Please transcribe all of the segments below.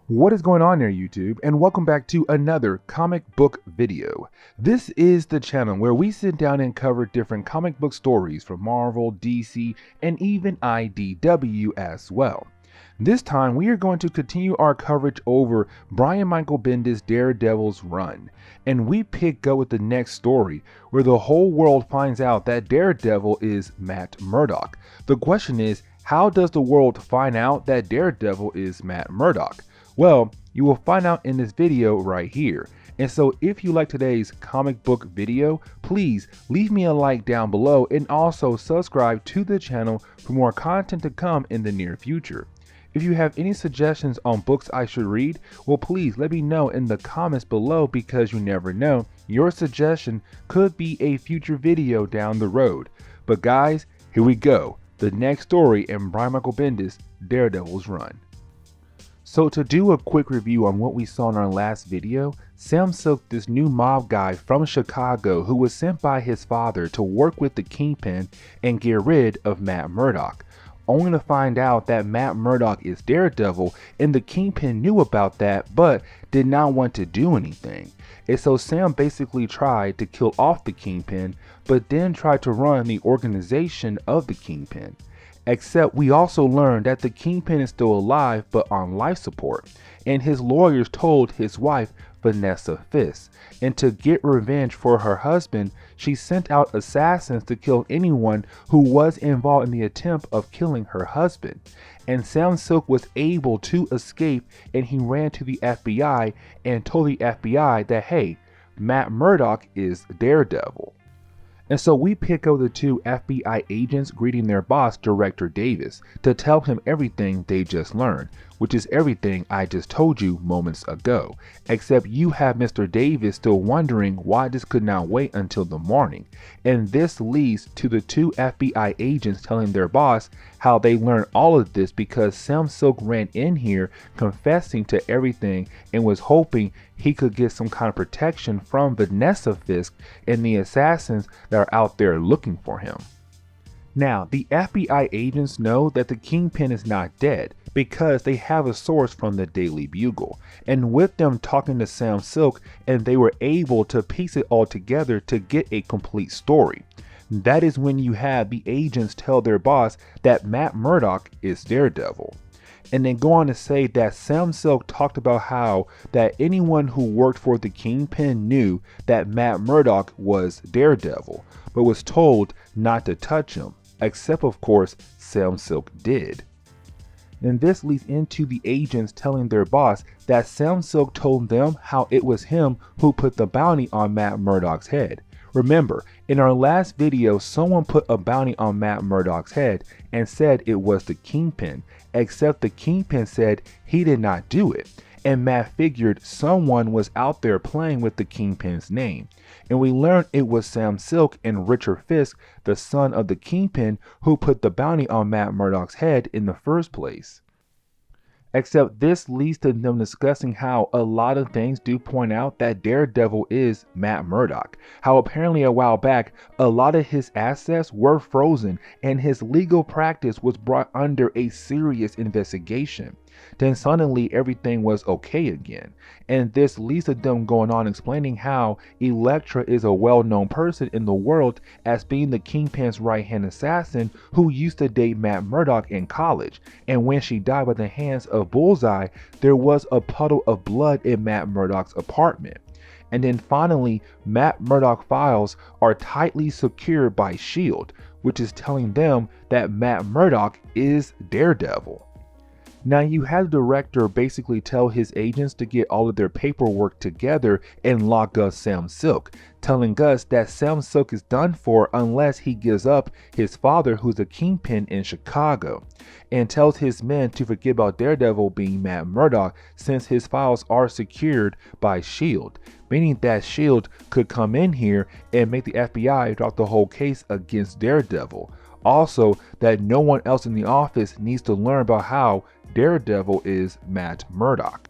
What is going on there, YouTube? And welcome back to another comic book video. This is the channel where we sit down and cover different comic book stories from Marvel, DC, and even IDW as well. This time we are going to continue our coverage over Brian Michael Bendis Daredevil's run. And we pick up with the next story where the whole world finds out that Daredevil is Matt Murdock. The question is, how does the world find out that Daredevil is Matt Murdock? Well, you will find out in this video right here. And so if you like today's comic book video, please leave me a like down below and also subscribe to the channel for more content to come in the near future. If you have any suggestions on books I should read, well, please let me know in the comments below, because you never know, your suggestion could be a future video down the road. But guys, here we go. The next story in Brian Michael Bendis Daredevil's run. So to do a quick review on what we saw in our last video, Sam Silk, this new mob guy from Chicago who was sent by his father to work with the Kingpin and get rid of Matt Murdock, only to find out that Matt Murdock is Daredevil, and the Kingpin knew about that but did not want to do anything. And so Sam basically tried to kill off the Kingpin, but then tried to run the organization of the Kingpin. Except we also learned that the Kingpin is still alive but on life support, and his lawyers told his wife Vanessa Fisk, and to get revenge for her husband, she sent out assassins to kill anyone who was involved in the attempt of killing her husband. And Sam Silk was able to escape, and he ran to the FBI and told the FBI that, hey, Matt Murdock is Daredevil. And so we pick up the two FBI agents greeting their boss, Director Davis, to tell him everything they just learned, which is everything I just told you moments ago, except you have Mr. Davis still wondering why this could not wait until the morning. And this leads to the two FBI agents telling their boss how they learned all of this because Sam Silk ran in here confessing to everything and was hoping he could get some kind of protection from Vanessa Fisk and the assassins that are out there looking for him. Now, the FBI agents know that the Kingpin is not dead because they have a source from the Daily Bugle, and with them talking to Sam Silk, and they were able to piece it all together to get a complete story. That is when you have the agents tell their boss that Matt Murdock is Daredevil. And then go on to say that Sam Silk talked about how that anyone who worked for the Kingpin knew that Matt Murdock was Daredevil, but was told not to touch him, except of course Sam Silk did. And this leads into the agents telling their boss that Sam Silk told them how it was him who put the bounty on Matt Murdock's head. Remember, in our last video, someone put a bounty on Matt Murdock's head and said it was the Kingpin, except the Kingpin said he did not do it. And Matt figured someone was out there playing with the Kingpin's name. And we learned it was Sam Silk and Richard Fisk, the son of the Kingpin, who put the bounty on Matt Murdock's head in the first place. Except this leads to them discussing how a lot of things do point out that Daredevil is Matt Murdock. How apparently a while back, a lot of his assets were frozen and his legal practice was brought under a serious investigation. Then suddenly everything was okay again. And this leads to them going on explaining how Elektra is a well-known person in the world as being the Kingpin's right-hand assassin who used to date Matt Murdock in college. And when she died by the hands of Bullseye, there was a puddle of blood in Matt Murdock's apartment. And then finally, Matt Murdock files are tightly secured by S.H.I.E.L.D., which is telling them that Matt Murdock is Daredevil. Now you have the director basically tell his agents to get all of their paperwork together and lock up Sam Silk, telling us that Sam Silk is done for unless he gives up his father, who's a Kingpin in Chicago, and tells his men to forget about Daredevil being Matt Murdock since his files are secured by S.H.I.E.L.D., meaning that S.H.I.E.L.D. could come in here and make the FBI drop the whole case against Daredevil. Also, that no one else in the office needs to learn about how Daredevil is Matt Murdock.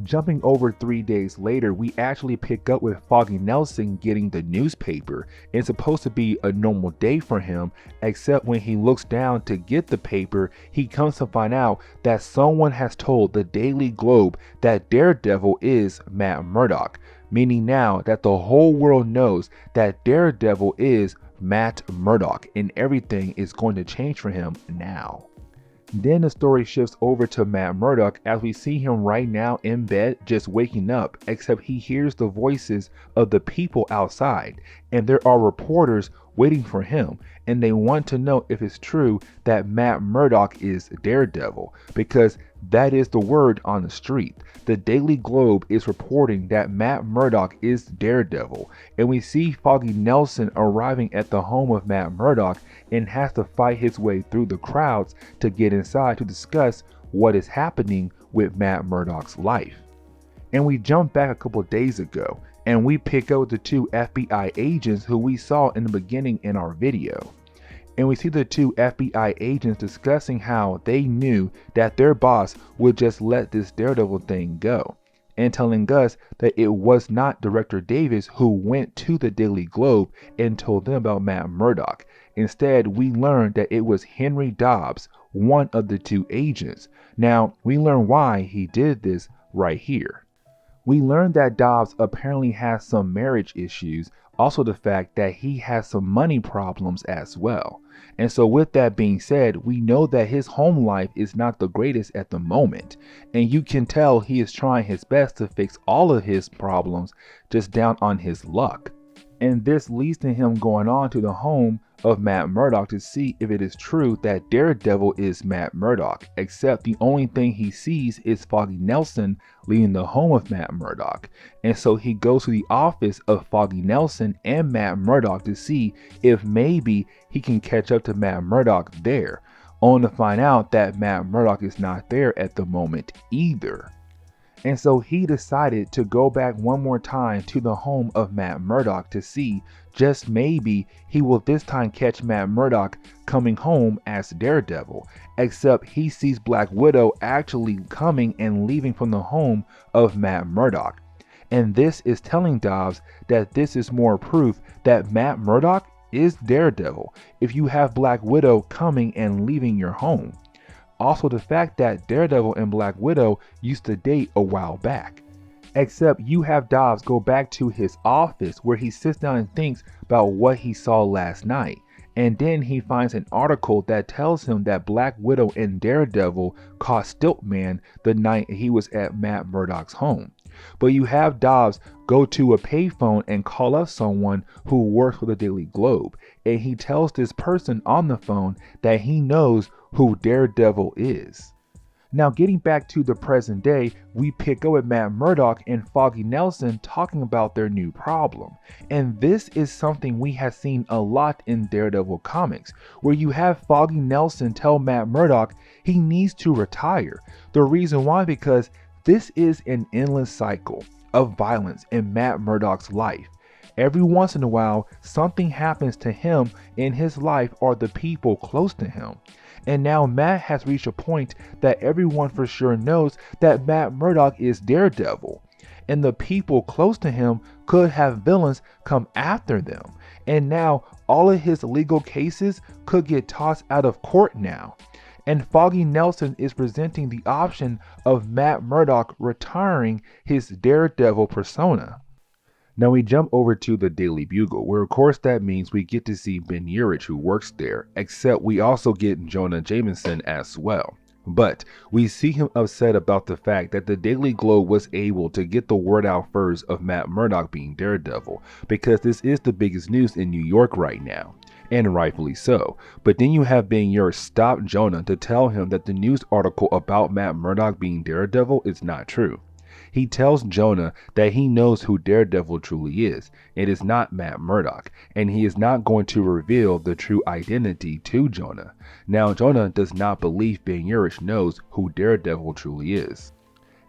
Jumping over 3 days later, we actually pick up with Foggy Nelson getting the newspaper. It's supposed to be a normal day for him, except when he looks down to get the paper, he comes to find out that someone has told the Daily Globe that Daredevil is Matt Murdock, meaning now that the whole world knows that Daredevil is Matt Murdock and everything is going to change for him now. Then the story shifts over to Matt Murdock as we see him right now in bed just waking up, except he hears the voices of the people outside and there are reporters waiting for him and they want to know if it's true that Matt Murdock is Daredevil, because that is the word on the street. The Daily Globe is reporting that Matt Murdock is Daredevil, and we see Foggy Nelson arriving at the home of Matt Murdock and has to fight his way through the crowds to get inside to discuss what is happening with Matt Murdock's life. And we jump back a couple days ago and we pick up the two FBI agents who we saw in the beginning in our video. And we see the two FBI agents discussing how they knew that their boss would just let this Daredevil thing go, and telling us that it was not Director Davis who went to the Daily Globe and told them about Matt Murdock. Instead, we learned that it was Henry Dobbs, one of the two agents. Now, we learn why he did this right here. We learned that Dobbs apparently has some marriage issues, also the fact that he has some money problems as well. And so with that being said, we know that his home life is not the greatest at the moment. And you can tell he is trying his best to fix all of his problems just down on his luck. And this leads to him going on to the home of Matt Murdock to see if it is true that Daredevil is Matt Murdock, except the only thing he sees is Foggy Nelson leaving the home of Matt Murdock. And so he goes to the office of Foggy Nelson and Matt Murdock to see if maybe he can catch up to Matt Murdock there, only to find out that Matt Murdock is not there at the moment either. And so he decided to go back one more time to the home of Matt Murdock to see just maybe he will this time catch Matt Murdock coming home as Daredevil, except he sees Black Widow actually coming and leaving from the home of Matt Murdock. And this is telling Dobbs that this is more proof that Matt Murdock is Daredevil if you have Black Widow coming and leaving your home. Also the fact that Daredevil and Black Widow used to date a while back. Except you have Dobbs go back to his office where he sits down and thinks about what he saw last night. And then he finds an article that tells him that Black Widow and Daredevil caught Stiltman the night he was at Matt Murdock's home. But you have Dobbs go to a payphone and call up someone who works for the Daily Globe. And he tells this person on the phone that he knows who Daredevil is. Now getting back to the present day, we pick up with Matt Murdock and Foggy Nelson talking about their new problem. And this is something we have seen a lot in Daredevil comics, where you have Foggy Nelson tell Matt Murdock he needs to retire. The reason why, because this is an endless cycle of violence in Matt Murdock's life. Every once in a while, something happens to him in his life or the people close to him. And now Matt has reached a point that everyone for sure knows that Matt Murdock is Daredevil. And the people close to him could have villains come after them. And now all of his legal cases could get tossed out of court now. And Foggy Nelson is presenting the option of Matt Murdock retiring his Daredevil persona. Now we jump over to the Daily Bugle, where of course that means we get to see Ben Urich, who works there, except we also get Jonah Jameson as well. But we see him upset about the fact that the Daily Globe was able to get the word out first of Matt Murdock being Daredevil, because this is the biggest news in New York right now, and rightfully so. But then you have Ben Urich stop Jonah to tell him that the news article about Matt Murdock being Daredevil is not true. He tells Jonah that he knows who Daredevil truly is. It is not Matt Murdock, and he is not going to reveal the true identity to Jonah. Now, Jonah does not believe Ben Urich knows who Daredevil truly is.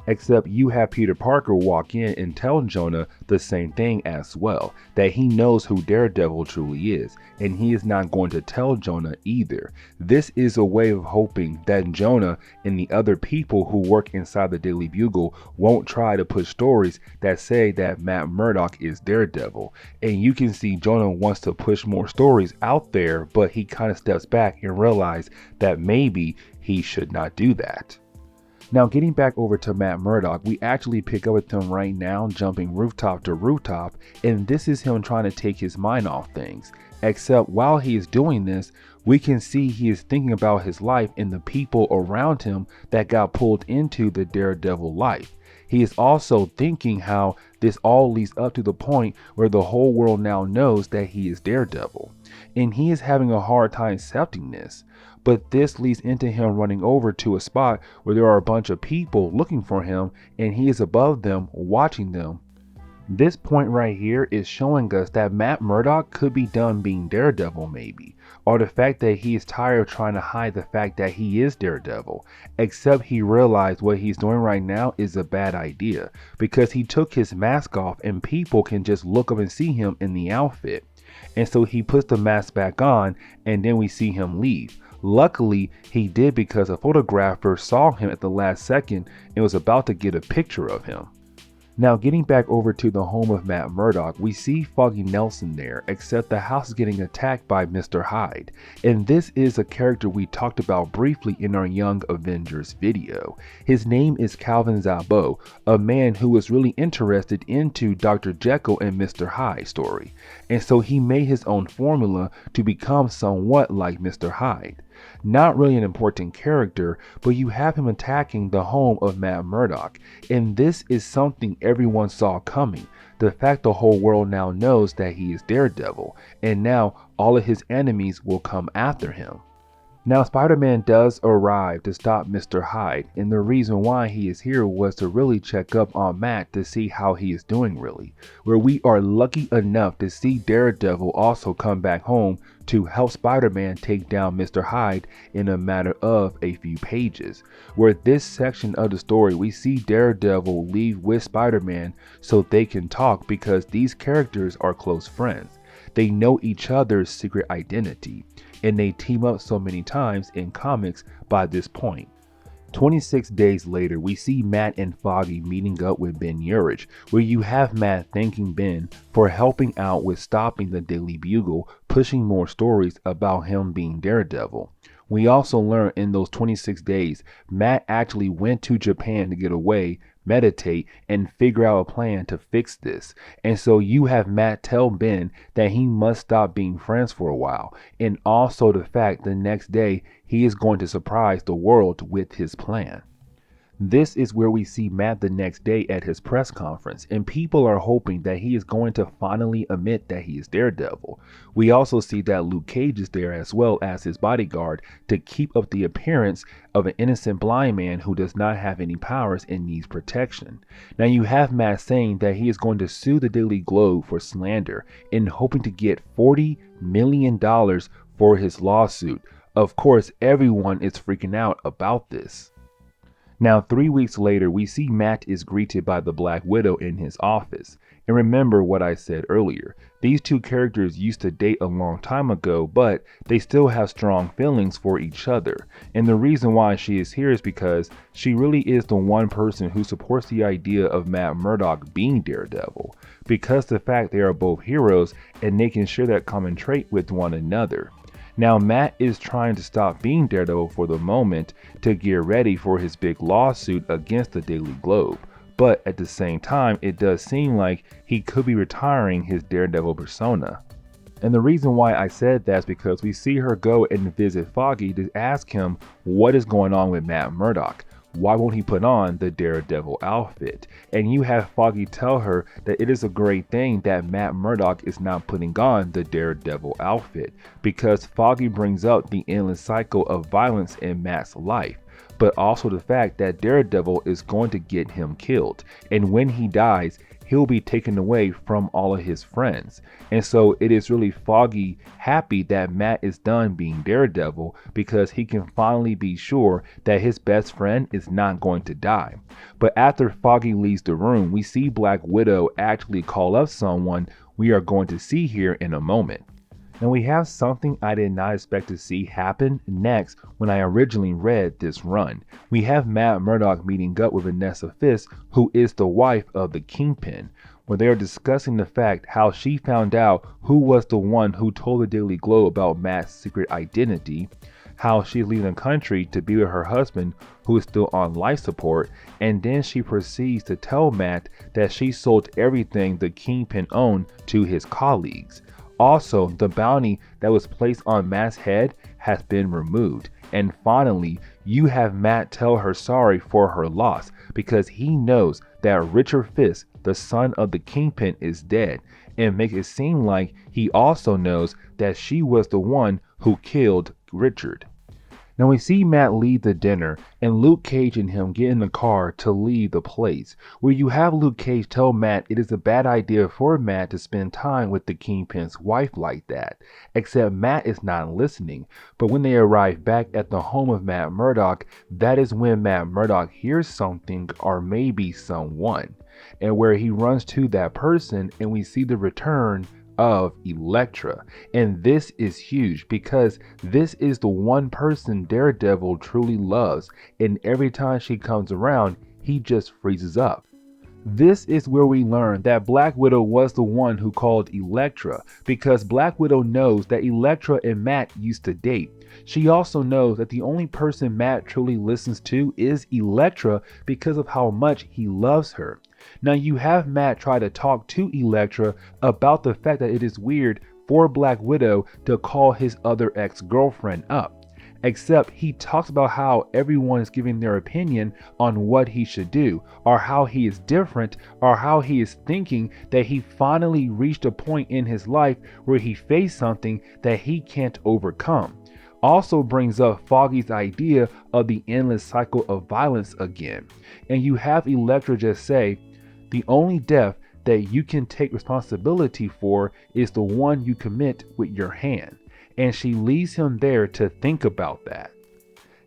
Except you have Peter Parker walk in and tell Jonah the same thing as well, that he knows who Daredevil truly is, and he is not going to tell Jonah either. This is a way of hoping that Jonah and the other people who work inside the Daily Bugle won't try to push stories that say that Matt Murdock is Daredevil. And you can see Jonah wants to push more stories out there, but he kind of steps back and realizes that maybe he should not do that. Now, getting back over to Matt Murdock, we actually pick up with him right now jumping rooftop to rooftop, and this is him trying to take his mind off things. Except while he is doing this, we can see he is thinking about his life and the people around him that got pulled into the Daredevil life. He is also thinking how this all leads up to the point where the whole world now knows that he is Daredevil. And he is having a hard time accepting this. But this leads into him running over to a spot where there are a bunch of people looking for him, and he is above them watching them. This point right here is showing us that Matt Murdock could be done being Daredevil maybe, or the fact that he is tired of trying to hide the fact that he is Daredevil, except he realized what he's doing right now is a bad idea, because he took his mask off and people can just look up and see him in the outfit. And so he puts the mask back on, and then we see him leave. Luckily, he did, because a photographer saw him at the last second and was about to get a picture of him. Now, getting back over to the home of Matt Murdock, we see Foggy Nelson there, except the house is getting attacked by Mr. Hyde. And this is a character we talked about briefly in our Young Avengers video. His name is Calvin Zabo, a man who was really interested into Dr. Jekyll and Mr. Hyde story. And so he made his own formula to become somewhat like Mr. Hyde. Not really an important character, but you have him attacking the home of Matt Murdock, and this is something everyone saw coming. The fact the whole world now knows that he is Daredevil, and now all of his enemies will come after him. Now, Spider-Man does arrive to stop Mr. Hyde, and the reason why he is here was to really check up on Matt to see how he is doing really, where we are lucky enough to see Daredevil also come back home to help Spider-Man take down Mr. Hyde in a matter of a few pages, where this section of the story we see Daredevil leave with Spider-Man so they can talk, because these characters are close friends. They know each other's secret identity, and they team up so many times in comics by this point. 26 days later, we see Matt and Foggy meeting up with Ben Urich, where you have Matt thanking Ben for helping out with stopping the Daily Bugle, pushing more stories about him being Daredevil. We also learn in those 26 days, Matt actually went to Japan to get away, meditate, and figure out a plan to fix this. And so you have Matt tell Ben that he must stop being friends for a while, and also the fact the next day he is going to surprise the world with his plan. This is where we see Matt the next day at his press conference, and people are hoping that he is going to finally admit that he is Daredevil. We also see that Luke Cage is there as well as his bodyguard to keep up the appearance of an innocent blind man who does not have any powers and needs protection. Now you have Matt saying that he is going to sue the Daily Globe for slander and hoping to get $40 million for his lawsuit. Of course, everyone is freaking out about this. Now, 3 weeks later, we see Matt is greeted by the Black Widow in his office. And remember what I said earlier, these two characters used to date a long time ago, but they still have strong feelings for each other. And the reason why she is here is because she really is the one person who supports the idea of Matt Murdock being Daredevil, because the fact they are both heroes and they can share that common trait with one another. Now, Matt is trying to stop being Daredevil for the moment to get ready for his big lawsuit against the Daily Globe. But at the same time, it does seem like he could be retiring his Daredevil persona. And the reason why I said that is because we see her go and visit Foggy to ask him what is going on with Matt Murdock. Why won't he put on the Daredevil outfit? And you have Foggy tell her that it is a great thing that Matt Murdock is not putting on the Daredevil outfit, because Foggy brings up the endless cycle of violence in Matt's life. but also the fact that Daredevil is going to get him killed. And when he dies, he'll be taken away from all of his friends. And so it is really Foggy happy that Matt is done being Daredevil because he can finally be sure that his best friend is not going to die. But after Foggy leaves the room, we see Black Widow actually call up someone we are going to see here in a moment. And we have something I did not expect to see happen next when I originally read this run. We have Matt Murdock meeting up with Vanessa Fisk, who is the wife of the Kingpin, where they are discussing the fact how she found out who was the one who told the Daily Globe about Matt's secret identity, how she's leaving the country to be with her husband who is still on life support, and then she proceeds to tell Matt that she sold everything the Kingpin owned to his colleagues. Also, the bounty that was placed on Matt's head has been removed. And finally, you have Matt tell her sorry for her loss because he knows that Richard Fisk, the son of the Kingpin, is dead, and make it seem like he also knows that she was the one who killed Richard. Now we see Matt leave the dinner and Luke Cage and him get in the car to leave the place, where you have Luke Cage tell Matt it is a bad idea for Matt to spend time with the Kingpin's wife like that, except Matt is not listening. But when they arrive back at the home of Matt Murdock, that is when Matt Murdock hears something or maybe someone, and where he runs to that person and we see the return of Elektra. And this is huge because this is the one person Daredevil truly loves, and every time she comes around he just freezes up. This is where we learn that Black Widow was the one who called Elektra, because Black Widow knows that Elektra and Matt used to date. She also knows that the only person Matt truly listens to is Elektra because of how much he loves her. Now you have Matt try to talk to Elektra about the fact that it is weird for Black Widow to call his other ex-girlfriend up, except he talks about how everyone is giving their opinion on what he should do, or how he is different, or how he is thinking that he finally reached a point in his life where he faced something that he can't overcome. Also brings up Foggy's idea of the endless cycle of violence again. And you have Elektra just say, the only death that you can take responsibility for is the one you commit with your hand. And she leaves him there to think about that.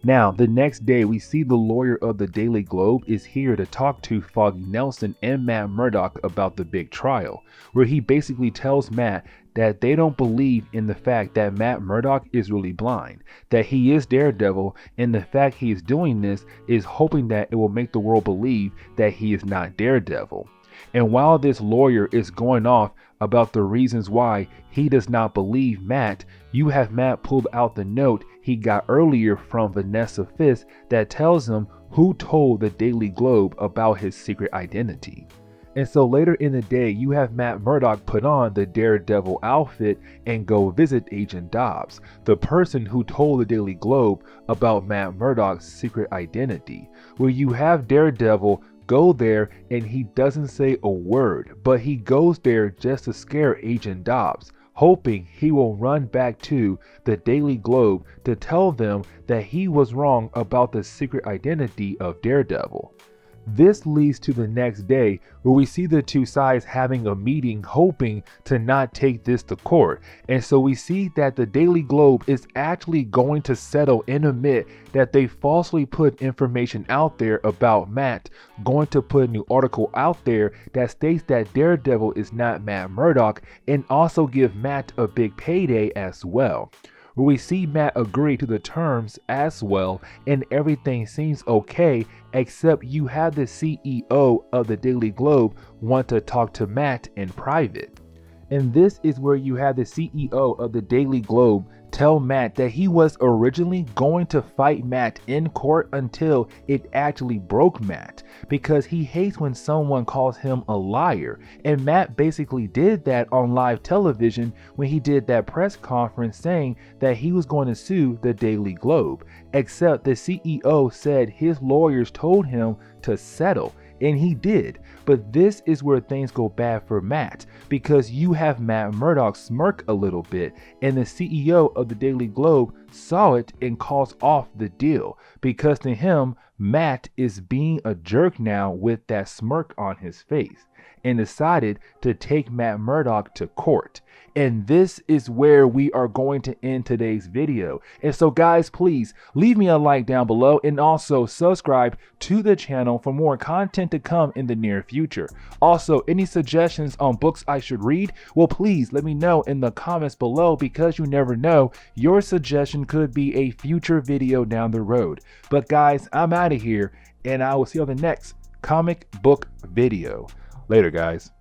Now, the next day, we see the lawyer of the Daily Globe is here to talk to Foggy Nelson and Matt Murdock about the big trial, where he basically tells Matt that they don't believe in the fact that Matt Murdock is really blind, that he is Daredevil, and the fact he is doing this is hoping that it will make the world believe that he is not Daredevil. And while this lawyer is going off about the reasons why he does not believe Matt, you have Matt pulled out the note he got earlier from Vanessa Fisk that tells him who told the Daily Globe about his secret identity. And so later in the day, you have Matt Murdock put on the Daredevil outfit and go visit Agent Dobbs, the person who told the Daily Globe about Matt Murdock's secret identity, where you have Daredevil go there and he doesn't say a word, but he goes there just to scare Agent Dobbs, hoping he will run back to the Daily Globe to tell them that he was wrong about the secret identity of Daredevil. This leads to the next day, where we see the two sides having a meeting hoping to not take this to court. And so we see that the Daily Globe is actually going to settle and admit that they falsely put information out there about Matt, going to put a new article out there that states that Daredevil is not Matt Murdock, and also give Matt a big payday as well. Where we see Matt agree to the terms as well, and everything seems okay, except you have the CEO of the Daily Globe want to talk to Matt in private. And this is where you have the CEO of the Daily Globe tell Matt that he was originally going to fight Matt in court until it actually broke Matt, because he hates when someone calls him a liar. And Matt basically did that on live television when he did that press conference saying that he was going to sue the Daily Globe, except the CEO said his lawyers told him to settle. and he did. But this is where things go bad for Matt, because you have Matt Murdock smirk a little bit, and the CEO of the Daily Globe saw it and calls off the deal, because to him, Matt is being a jerk now with that smirk on his face, and decided to take Matt Murdock to court. And this is where we are going to end today's video. And so guys, please leave me a like down below, and also subscribe to the channel for more content to come in the near future. Also, any suggestions on books I should read, well, please let me know in the comments below, because you never know, your suggestion could be a future video down the road. But guys, I'm out of here, and I will see you on the next comic book video. Later, guys.